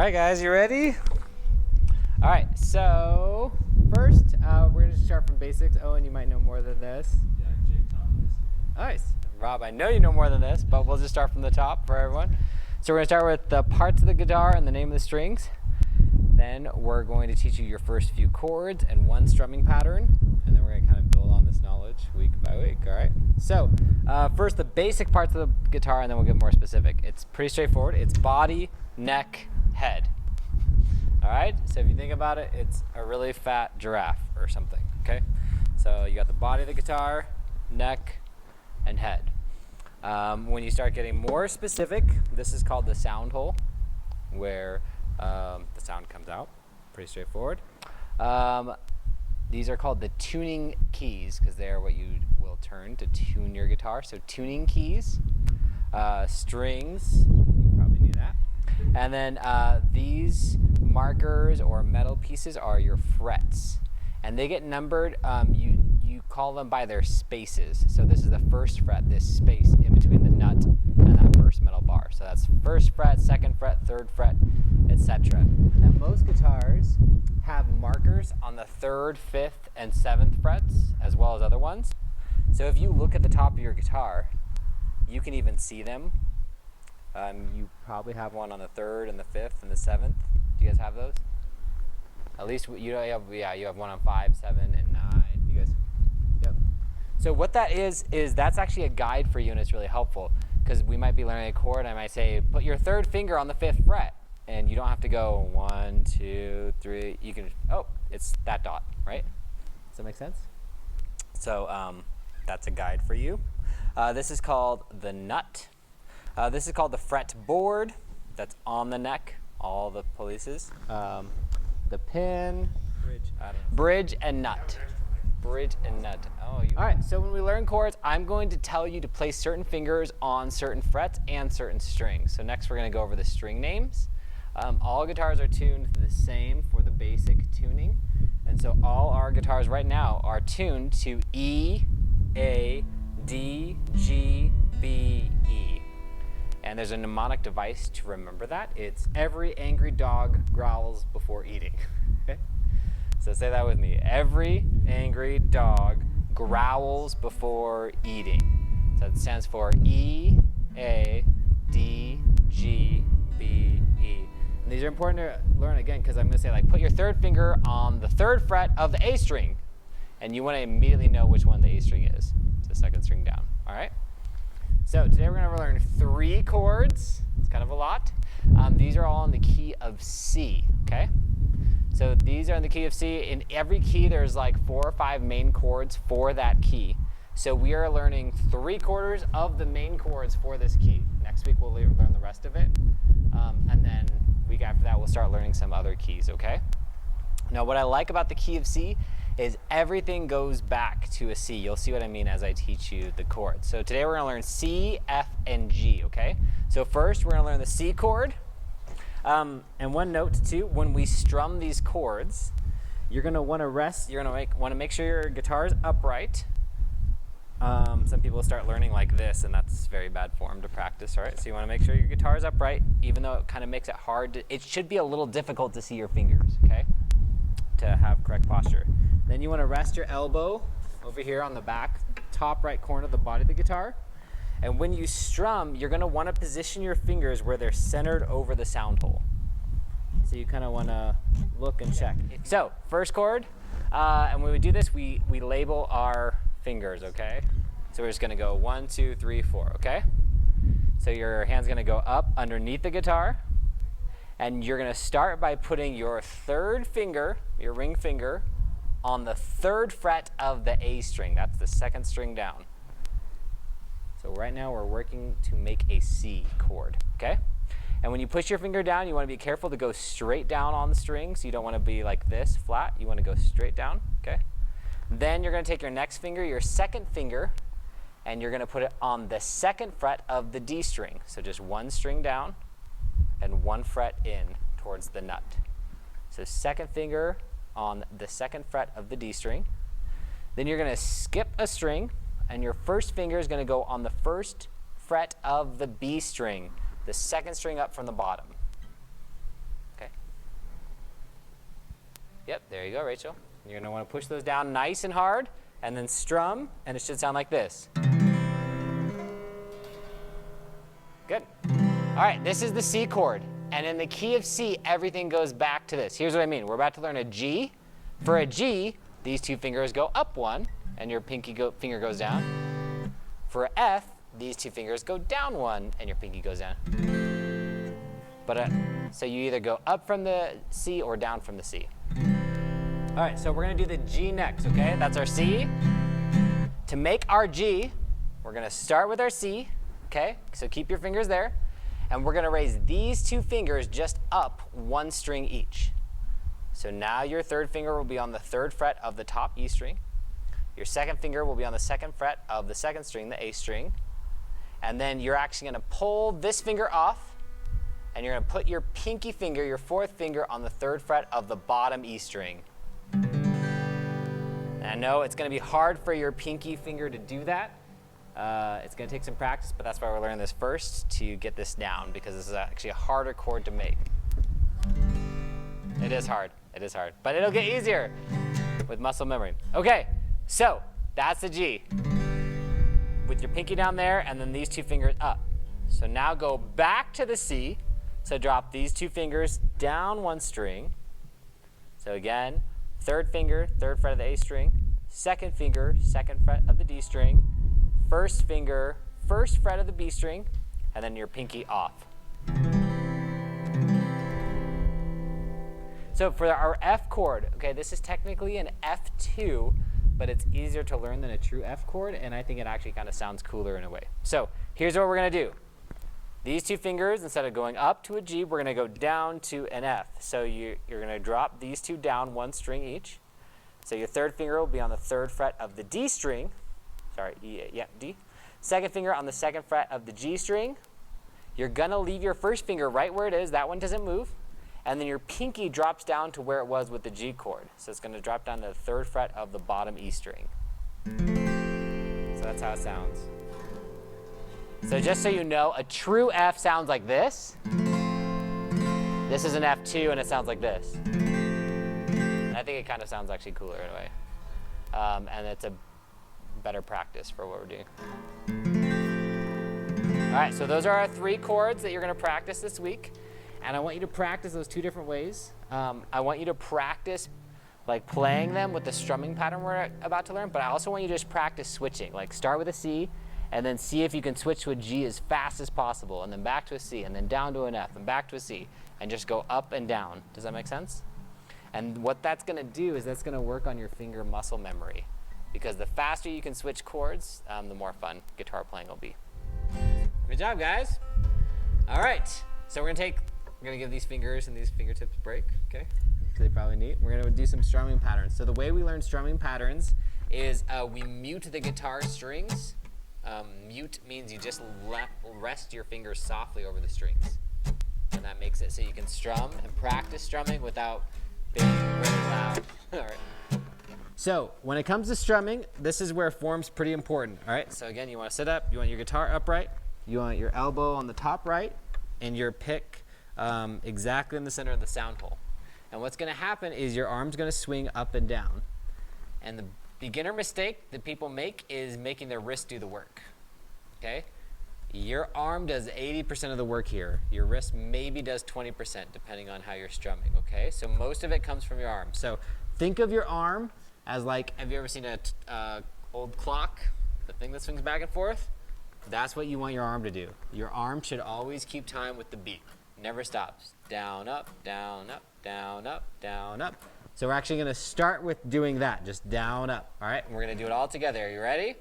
right, guys, you ready? All right, so first we're going to start from basics. Owen, you might know more than this. Yeah, Jake taught me this. Nice. Rob, I know you know more than this, but we'll just start from the top for everyone. So we're going to start with the parts of the guitar and the name of the strings. Then we're going to teach you your first few chords and one strumming pattern. And then we're going to kind of build on this knowledge week by week, all right? So first, the basic parts of the guitar, and then we'll get more specific. It's pretty straightforward. It's body, neck, head. All right? So if you think about it, it's a really fat giraffe or something, okay? So you got the body of the guitar, neck, and head. When you start getting more specific, this is called the sound hole, where the sound comes out. Pretty straightforward. These are called the tuning keys because they are what you will turn to tune your guitar. So tuning keys, strings, you probably knew that. And then these markers or metal pieces are your frets. And they get numbered, you call them by their spaces. So this is the first fret, this space in between the nut and that first metal bar. So that's first fret, second fret, third fret, etc. And most guitars have markers on the third, fifth, and seventh frets, as well as other ones. So if you look at the top of your guitar, you can even see them. You probably have one on the third and the fifth and the seventh. Do you guys have those? At least you have one on 5, 7, and 9. You guys? Yep. So what that is that's actually a guide for you, and it's really helpful because we might be learning a chord. And I might say, put your third finger on the 5th fret, and you don't have to go 1, 2, 3. You can, it's that dot, right? Does that make sense? So that's a guide for you. This is called the nut. This is called the fretboard. That's on the neck, all the places. The pin, bridge and nut. Bridge and nut. All right, so when we learn chords, I'm going to tell you to place certain fingers on certain frets and certain strings. So next we're going to go over the string names. All guitars are tuned the same for the basic tuning. And so all our guitars right now are tuned to E, A, D, G, B, E. And there's a mnemonic device to remember that. It's every angry dog growls before eating. Okay? So say that with me. Every angry dog growls before eating. So it stands for E, A, D, G, B, E. And these are important to learn again because I'm going to say, like, put your third finger on the third fret of the A string. And you want to immediately know which one the A string is. It's the second string down. All right? So today we're going to learn 3 chords. It's kind of a lot. These are all in the key of C, okay? So these are in the key of C. In every key, there's like 4 or 5 main chords for that key. So we are learning 3/4 of the main chords for this key. Next week, we'll learn the rest of it. And then week after that, we'll start learning some other keys, okay? Now, what I like about the key of C is everything goes back to a C. You'll see what I mean as I teach you the chords. So today we're going to learn C, F, and G, okay? So first we're going to learn the C chord. And one note too, when we strum these chords, you're going to want to rest, you're going to want to make sure your guitar is upright. Some people start learning like this, and that's very bad form to practice, all right? So you want to make sure your guitar is upright, even though it kind of makes it hard. It should be a little difficult to see your fingers, okay? To have correct posture. Then you want to rest your elbow over here on the back, top right corner of the body of the guitar. And when you strum, you're going to want to position your fingers where they're centered over the sound hole. So you kind of want to look and check. So first chord, and when we do this, we label our fingers, okay? So we're just going to go 1, 2, 3, 4, okay? So your hand's going to go up underneath the guitar. And you're going to start by putting your third finger, your ring finger, on the 3rd fret of the A string. That's the 2nd string down. So right now we're working to make a C chord, okay? And when you push your finger down, you want to be careful to go straight down on the string. So you don't want to be like this, flat. You want to go straight down, okay? Then you're going to take your next finger, your 2nd finger, and you're going to put it on the 2nd fret of the D string. So just 1 string down and 1 fret in towards the nut. So 2nd finger on the 2nd fret of the D string. Then you're going to skip a string, and your first finger is going to go on the 1st fret of the B string, the 2nd string up from the bottom. There you go, Rachel. You're going to want to push those down nice and hard, and then strum, and it should sound like this. Good. All right, this is the C chord. And in the key of C, everything goes back to this. Here's what I mean. We're about to learn a G. For a G, these two fingers go up one, and your finger goes down. For a F, these two fingers go down one, and your pinky goes down. But so you either go up from the C or down from the C. All right, so we're going to do the G next, okay? That's our C. To make our G, we're going to start with our C, okay? So keep your fingers there. And we're going to raise these two fingers just up one string each. So now your third finger will be on the third fret of the top E string. Your second finger will be on the second fret of the second string, the A string. And then you're actually going to pull this finger off, and you're going to put your pinky finger, your fourth finger, on the third fret of the bottom E string. And I know it's going to be hard for your pinky finger to do that. It's going to take some practice, but that's why we're learning this first, to get this down, because this is actually a harder chord to make. It is hard. It is hard. But it'll get easier with muscle memory. Okay, so that's the G. With your pinky down there, and then these two fingers up. So now go back to the C. So drop these two fingers down one string. So again, third finger, third fret of the A string. Second finger, second fret of the D string. First finger, first fret of the B string, and then your pinky off. So for our F chord, okay, this is technically an F2, but it's easier to learn than a true F chord, and I think it actually kind of sounds cooler in a way. So here's what we're going to do. These two fingers, instead of going up to a G, we're going to go down to an F. So you're going to drop these two down one string each. So your third finger will be on the third fret of the D string. Sorry, D. Second finger on the second fret of the G string. You're going to leave your first finger right where it is. That one doesn't move. And then your pinky drops down to where it was with the G chord. So it's going to drop down to the third fret of the bottom E string. So that's how it sounds. So just so you know, a true F sounds like this. This is an F2, and it sounds like this. I think it kind of sounds actually cooler in a way. And it's a better practice for what we're doing. All right, so those are our three chords that you're going to practice this week. And I want you to practice those two different ways. I want you to practice like playing them with the strumming pattern we're about to learn, but I also want you to just practice switching. Like start with a C, and then see if you can switch to a G as fast as possible, and then back to a C, and then down to an F, and back to a C, and just go up and down. Does that make sense? And what that's going to do is that's going to work on your finger muscle memory, because the faster you can switch chords, the more fun guitar playing will be. Good job, guys. All right, so we're going to give these fingers and these fingertips a break, okay? So they probably need. We're going to do some strumming patterns. So the way we learn strumming patterns is we mute the guitar strings. Mute means you just rest your fingers softly over the strings. And that makes it so you can strum and practice strumming without being really loud. All right. So when it comes to strumming, this is where form's pretty important. All right. So again, you want to sit up. You want your guitar upright. You want your elbow on the top right, and your pick exactly in the center of the sound hole. And what's going to happen is your arm's going to swing up and down. And the beginner mistake that people make is making their wrist do the work. Okay? Your arm does 80% of the work here. Your wrist maybe does 20% depending on how you're strumming. Okay? So most of it comes from your arm. So think of your arm as like, have you ever seen a old clock? The thing that swings back and forth? That's what you want your arm to do. Your arm should always keep time with the beat. Never stops. Down, up, down, up, down, up, down, up. So we're actually going to start with doing that, just down, up. All right? And we're going to do it all together. Are you ready?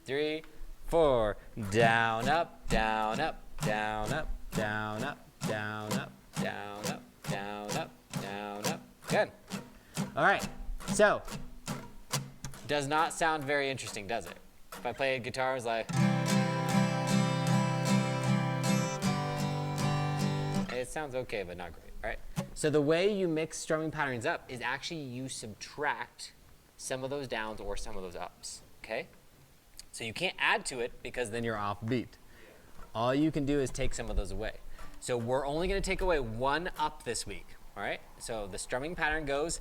3, 4. Down, up, down, up, down, up, down, up, down, up, down, up, down, up, down, up. Good. All right. So, does not sound very interesting, does it? If I play a guitar, it's like... It sounds okay, but not great. All right. So the way you mix strumming patterns up is actually you subtract some of those downs or some of those ups. Okay? So you can't add to it because then you're off beat. All you can do is take some of those away. So we're only going to take away one up this week. All right? So the strumming pattern goes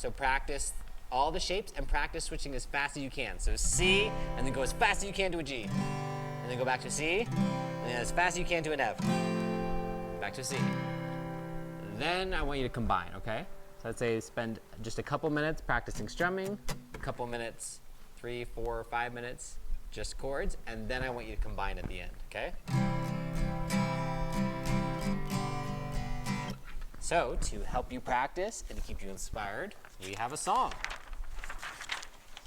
So practice all the shapes and practice switching as fast as you can. So C, and then go as fast as you can to a G. And then go back to C, and then as fast as you can to an F. Back to C. Then I want you to combine, okay? So I'd say spend just a couple minutes practicing strumming, a couple minutes, 3, 4, 5 minutes, just chords, and then I want you to combine at the end, okay? So to help you practice and to keep you inspired, we have a song.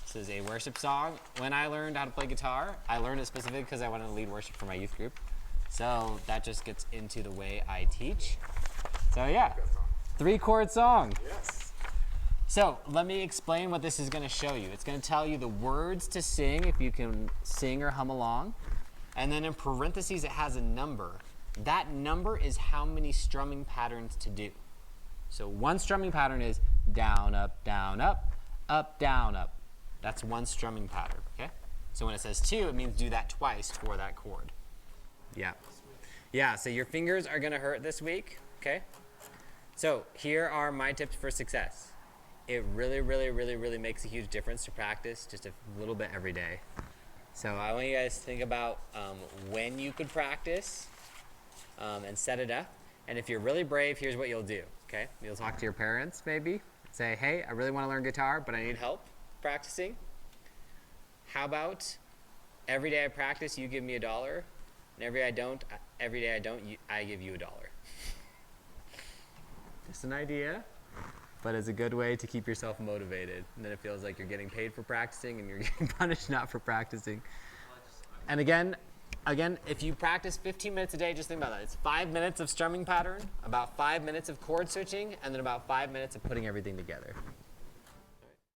This is a worship song. When I learned how to play guitar, I learned it specifically because I wanted to lead worship for my youth group. So that just gets into the way I teach. So yeah, 3-chord song. Yes. So let me explain what this is going to show you. It's going to tell you the words to sing if you can sing or hum along. And then in parentheses it has a number. That number is how many strumming patterns to do. So one strumming pattern is down, up, down, up, up, down, up. That's one strumming pattern, okay? So when it says 2, it means do that twice for that chord. Yeah. Yeah, so your fingers are gonna hurt this week, okay? So here are my tips for success. It really, really, really, really makes a huge difference to practice just a little bit every day. So I want you guys to think about when you could practice and set it up. And if you're really brave, here's what you'll do, okay? You'll talk to your parents maybe, say, hey, I really wanna learn guitar, but I need help practicing. How about every day I practice, you give me $1, and every day I don't, I give you $1. Just an idea, but it's a good way to keep yourself motivated. And then it feels like you're getting paid for practicing and you're getting punished not for practicing. And again, if you practice 15 minutes a day, just think about that. It's 5 minutes of strumming pattern, about 5 minutes of chord switching, and then about 5 minutes of putting everything together.